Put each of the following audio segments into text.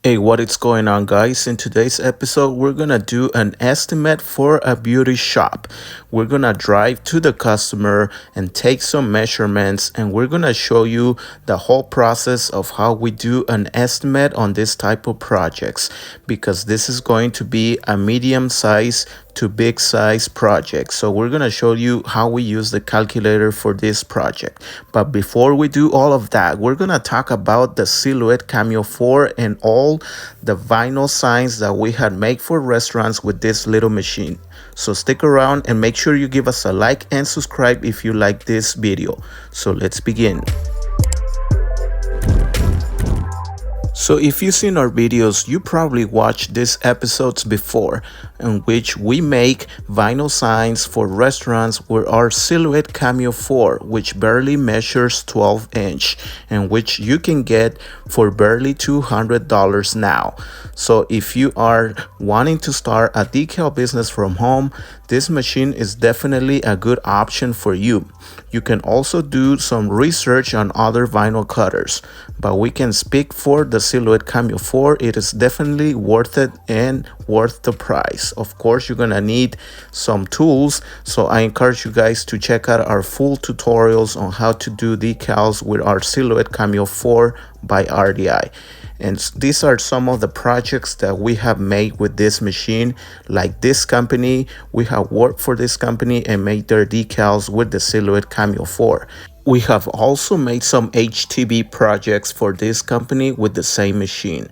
Hey, what is going on, guys? In today's episode, we're gonna do an estimate for a beauty shop. We're gonna drive to the customer and take some measurements, and we're gonna show you the whole process of how we do an estimate on this type of projects, because this is going to be a medium size to big size project. So we're gonna show you how we use the calculator for this project. But before we do all of that, we're gonna talk about the Silhouette Cameo 4 and all the vinyl signs that we had made for restaurants with this little machine. So stick around and make sure you give us a like and subscribe if you like this video. So let's begin. So if you've seen our videos, you probably watched these episodes before, in which we make vinyl signs for restaurants with our Silhouette Cameo 4, which barely measures 12 inch, and which you can get for barely $200 now. So if you are wanting to start a decal business from home, this machine is definitely a good option for you. You can also do some research on other vinyl cutters, but we can speak for the Silhouette Cameo 4. It is definitely worth it and worth the price. Of course, you're gonna need some tools, so I encourage you guys to check out our full tutorials on how to do decals with our Silhouette Cameo 4 by RDI. And these are some of the projects that we have made with this machine. Like this company, we have worked for this company and made their decals with the Silhouette Cameo 4. We have also made some HTV projects for this company with the same machine,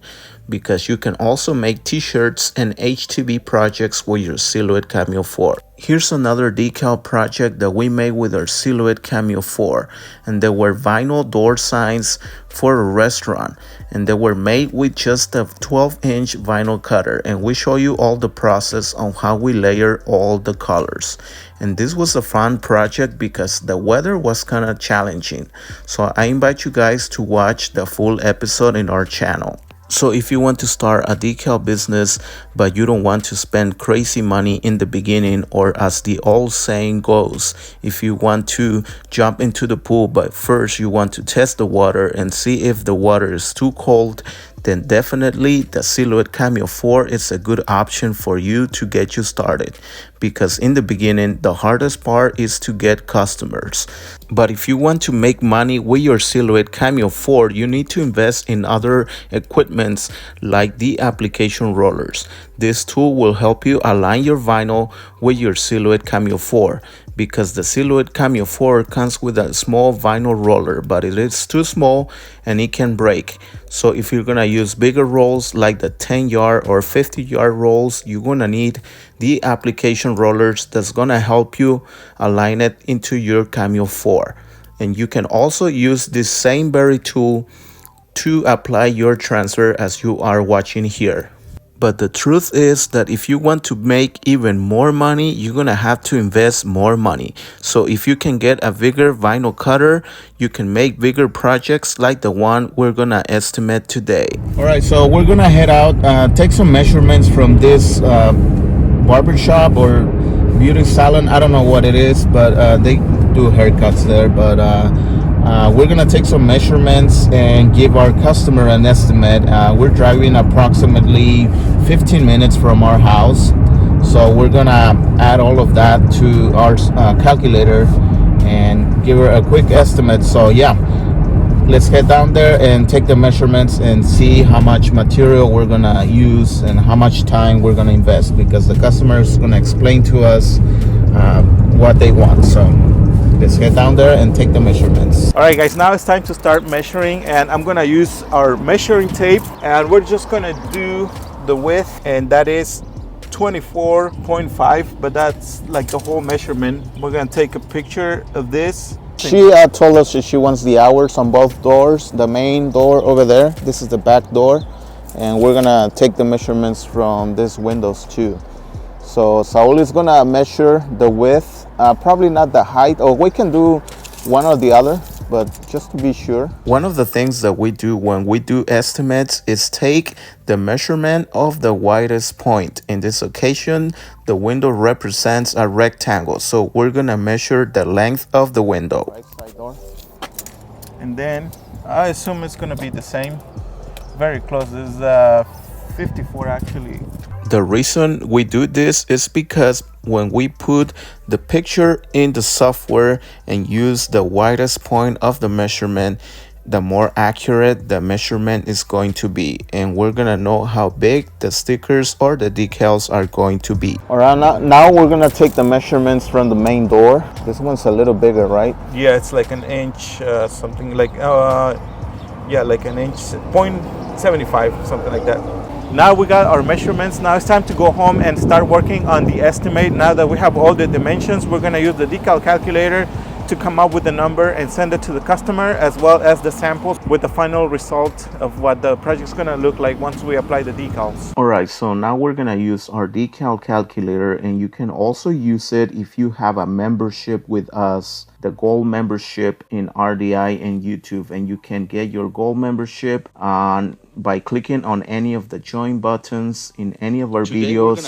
because you can also make t-shirts and HTV projects with your Silhouette Cameo 4. Here's another decal project that we made with our Silhouette Cameo 4, and they were vinyl door signs for a restaurant, and they were made with just a 12-inch vinyl cutter, and we show you all the process on how we layer all the colors. And this was a fun project because the weather was kind of challenging, so I invite you guys to watch the full episode in our channel. So if you want to start a decal business but you don't want to spend crazy money in the beginning, or as the old saying goes, if you want to jump into the pool but first you want to test the water and see if the water is too cold, then definitely the Silhouette Cameo 4 is a good option for you to get you started, because in the beginning the hardest part is to get customers. But if you want to make money with your Silhouette Cameo 4, you need to invest in other equipments like the application rollers. This tool will help you align your vinyl with your Silhouette Cameo 4, because the Silhouette Cameo 4 comes with a small vinyl roller, but it is too small and it can break. So if you're gonna use bigger rolls like the 10-yard or 50-yard rolls, you're gonna need the application rollers that's gonna help you align it into your Cameo 4. And you can also use this same very tool to apply your transfer as you are watching here. But the truth is that if you want to make even more money, you're gonna have to invest more money. So if you can get a bigger vinyl cutter, you can make bigger projects like the one we're gonna estimate today. All right, so we're gonna head out, take some measurements from this barbershop or beauty salon. I don't know what it is, but they do haircuts there. But we're gonna take some measurements and give our customer an estimate. We're driving approximately 15 minutes from our house, so we're gonna add all of that to our calculator and give her a quick estimate. So yeah, let's head down there and take the measurements and see how much material we're gonna use and how much time we're gonna invest, because the customer is gonna explain to us what they want. So let's head down there and take the measurements. All right, guys, now it's time to start measuring, and I'm gonna use our measuring tape, and we're just gonna do the width, and that is 24.5, but that's like the whole measurement. We're gonna take a picture of this. She told us that she wants the hours on both doors. The main door over there, this is the back door, and we're gonna take the measurements from these windows too. So Saul is gonna measure the width, probably not the height, or we can do one or the other, but just to be sure. One of the things that we do when we do estimates is take the measurement of the widest point. In this occasion, the window represents a rectangle, so we're gonna measure the length of the window. Right side door. And then I assume it's gonna be the same. very close. This is 54 actually. The reason we do this is because when we put the picture in the software and use the widest point of the measurement, the more accurate the measurement is going to be, and we're gonna know how big the stickers or the decals are going to be. All right, now we're gonna take the measurements from the main door. This one's a little bigger, right? Yeah, it's like an inch, something like yeah, like an inch, 0.75, something like that. Now we got our measurements. Now it's time to go home and start working on the estimate. Now that we have all the dimensions, we're gonna use the Decal Calculator to come up with the number and send it to the customer, as well as the samples with the final result of what the project's gonna look like once we apply the decals. All right, so now we're gonna use our Decal Calculator, and you can also use it if you have a membership with us, the gold membership in RDI and YouTube, and you can get your gold membership by clicking on any of the join buttons in any of our videos,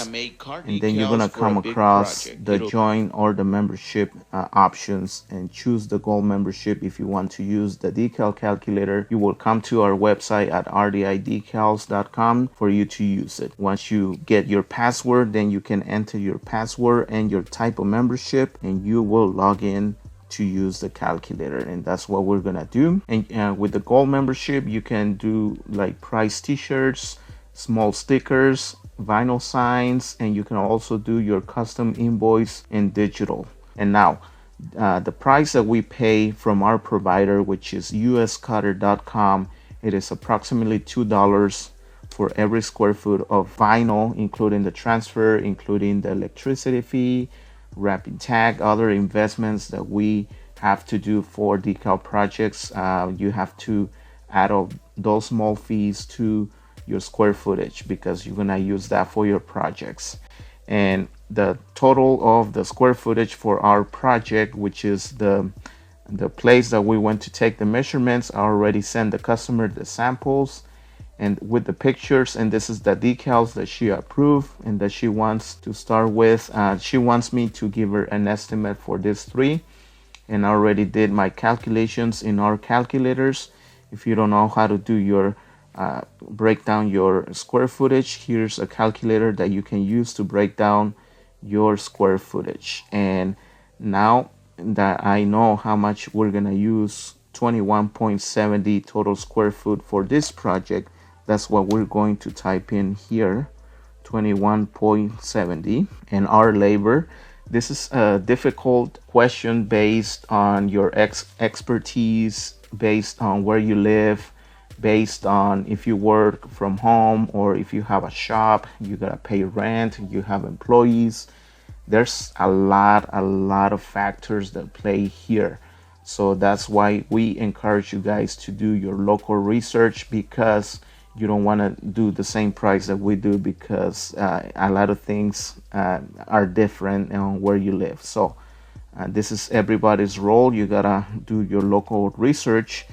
and then you're gonna come across the join or the membership options and choose the gold membership. If you want to use the Decal Calculator, you will come to our website at rdidecals.com for you to use it. Once you get your password, then you can enter your password and your type of membership, and you will log in to use the calculator, and that's what we're gonna do. And with the gold membership, you can do like price t-shirts, small stickers, vinyl signs, and you can also do your custom invoice in digital. And now the price that we pay from our provider, which is uscutter.com, it is approximately $2 for every square foot of vinyl, including the transfer, including the electricity fee, wrapping tag, other investments that we have to do for decal projects. You have to add up those small fees to your square footage because you're gonna use that for your projects. And the total of the square footage for our project, which is the place that we went to take the measurements, I already sent the customer the samples and with the pictures, and this is the decals that she approved and that she wants to start with. She wants me to give her an estimate for these three, and I already did my calculations in our calculators. If you don't know how to do your break down your square footage, here's a calculator that you can use to break down your square footage. And now that I know how much we're gonna use, 21.70 total square foot for this project, that's what we're going to type in here, 21.70. And our labor, this is a difficult question based on your expertise, based on where you live, based on if you work from home or if you have a shop, you gotta pay rent, you have employees. There's a lot of factors that play here. So that's why we encourage you guys to do your local research, because you don't want to do the same price that we do, because a lot of things are different on where you live. So this is everybody's role. You gotta do your local research.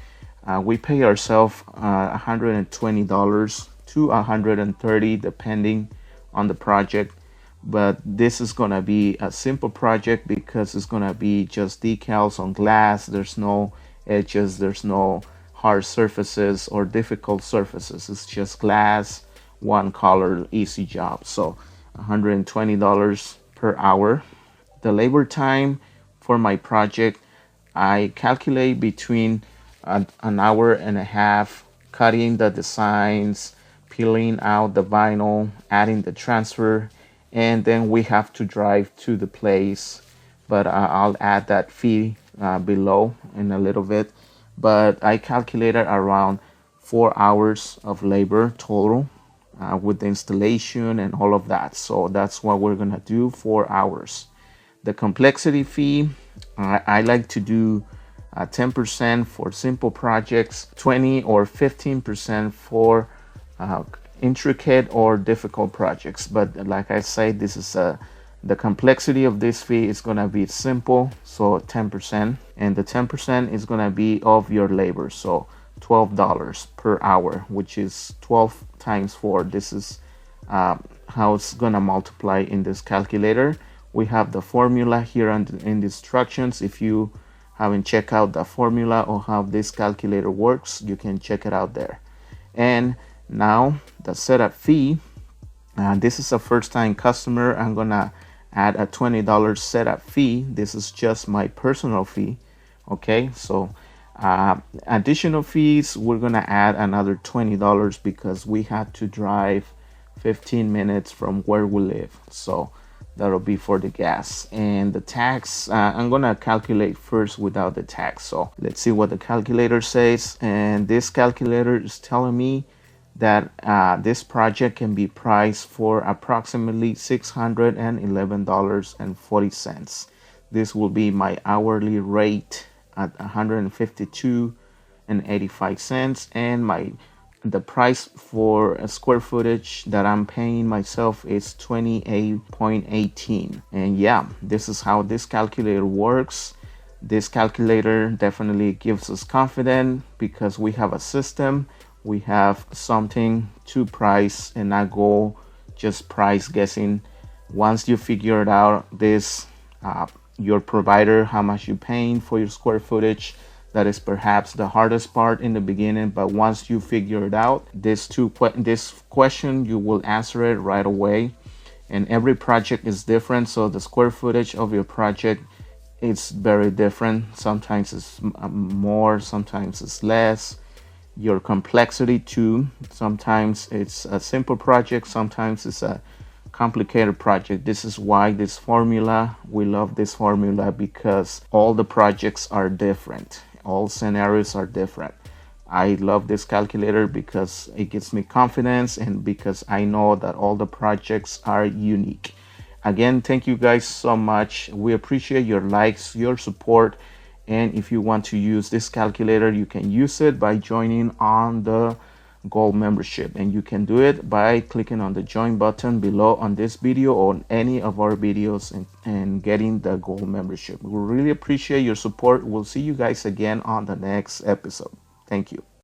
We pay ourselves $120 to $130 depending on the project, but this is gonna be a simple project because it's gonna be just decals on glass. There's no edges, there's no hard surfaces or difficult surfaces. It's just glass, one color, easy job. So $120 per hour. The labor time for my project, I calculate between an hour and a half cutting the designs, peeling out the vinyl, adding the transfer, and then we have to drive to the place. But I'll add that fee below in a little bit. But I calculated around 4 hours of labor total with the installation and all of that. So that's what we're gonna do, 4 hours. The complexity fee, I like to do 10% for simple projects, 20 or 15% for intricate or difficult projects. But like I said, this is the complexity of this fee is gonna be simple, so 10%, and the 10% is gonna be of your labor, so $12 per hour, which is 12 times 4. This is how it's gonna multiply in this calculator. We have the formula here in the instructions. If you haven't checked out the formula or how this calculator works, you can check it out there. And Now the setup fee, this is a first time customer. I'm gonna add a $20 setup fee. This is just my personal fee. Okay, so additional fees, we're gonna add another $20 because we had to drive 15 minutes from where we live. So that'll be for the gas. And the tax, I'm gonna calculate first without the tax. So let's see what the calculator says. And this calculator is telling me that this project can be priced for approximately $611.40. This will be my hourly rate at 152.85 cents, and the price for a square footage that I'm paying myself is 28.18. And yeah, this is how this calculator works. This calculator definitely gives us confidence because we have a system, we have something to price and not go just price guessing. Once you figure it out, this your provider, how much you're paying for your square footage, that is perhaps the hardest part in the beginning, but once you figure it out, this question you will answer it right away. And every project is different, so the square footage of your project is very different. Sometimes it's more, sometimes it's less. Your complexity too, sometimes it's a simple project, sometimes it's a complicated project. This is why this formula, we love this formula, because all the projects are different, all scenarios are different. I love this calculator because it gives me confidence and because I know that all the projects are unique. Again, thank you guys so much. We appreciate your likes, your support. And if you want to use this calculator, you can use it by joining on the Gold membership, and you can do it by clicking on the join button below on this video or on any of our videos and getting the Gold membership. We really appreciate your support. We'll see you guys again on the next episode. Thank you.